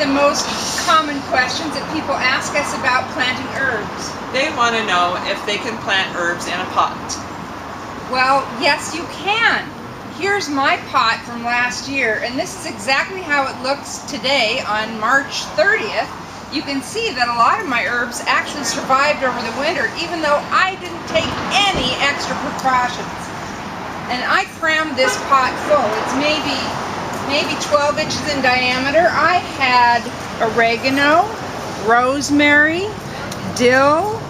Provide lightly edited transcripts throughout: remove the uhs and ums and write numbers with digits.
the most common questions that people ask us about planting herbs. They want to know if they can plant herbs in a pot. Well, yes, you can. Here's my pot from last year, and this is exactly how it looks today on March 30th. You can see that a lot of my herbs actually survived over the winter, even though I didn't take any extra precautions. And I crammed this pot full. It's maybe 12 inches in diameter. I had oregano, rosemary, dill,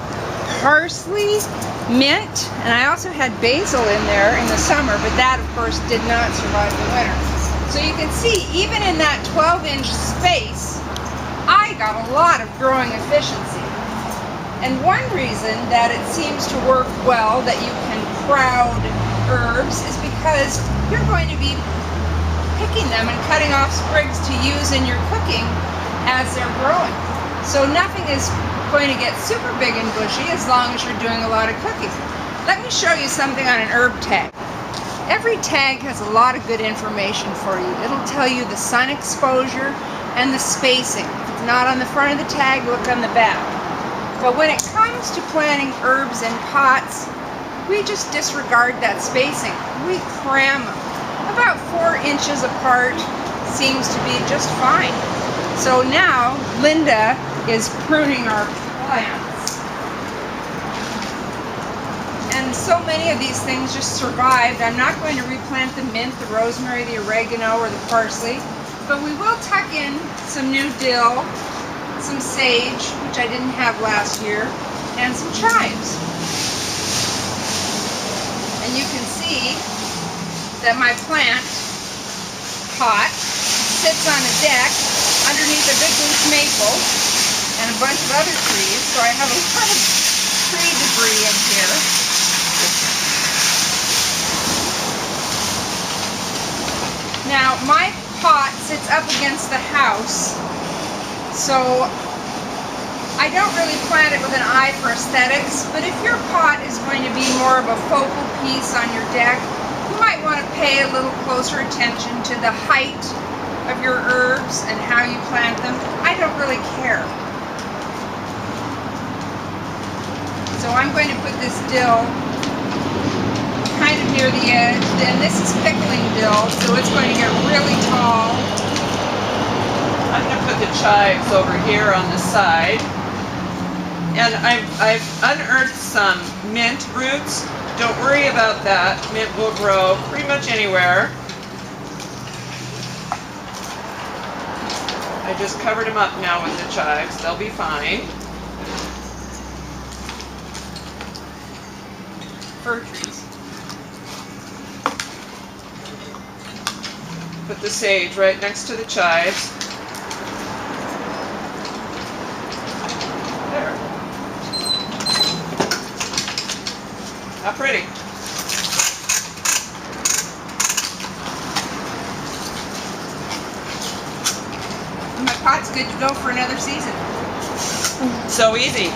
parsley, mint, and I also had basil in there in the summer, but that of course did not survive the winter. So you can see, even in that 12-inch space, I got a lot of growing efficiency. And one reason that it seems to work well, that you can crowd herbs, is because you're going to be picking them and cutting off sprigs to use in your cooking as they're growing. So nothing is going to get super big and bushy as long as you're doing a lot of cooking. Let me show you something on an herb tag. Every tag has a lot of good information for you. It'll tell you the sun exposure and the spacing. If it's not on the front of the tag, look on the back. But when it comes to planting herbs in pots, we just disregard that spacing. We cram them. About 4 inches apart seems to be just fine. So now Linda is pruning our plants. And so many of these things just survived. I'm not going to replant the mint, the rosemary, the oregano, or the parsley, but we will tuck in some new dill, some sage, which I didn't have last year, and some chives. And you can see that my plant pot sits on a deck underneath a big loose maple and a bunch of other trees, so I have a lot of tree debris in here. Now my pot sits up against the house, so I don't really plant it with an eye for aesthetics, but if your pot is going to be more of a focal piece on your deck, you might want to pay a little closer attention to the height of your herbs and how you plant them. I don't really care. So I'm going to put this dill kind of near the edge. Then this is pickling dill, so it's going to get really tall. I'm going to put the chives over here on the side. And I've unearthed some mint roots. Don't worry about that. Mint will grow pretty much anywhere. I just covered them up now with the chives. They'll be fine. Fir trees. Put the sage right next to the chives. There. How pretty. And my pot's good to go for another season. So easy.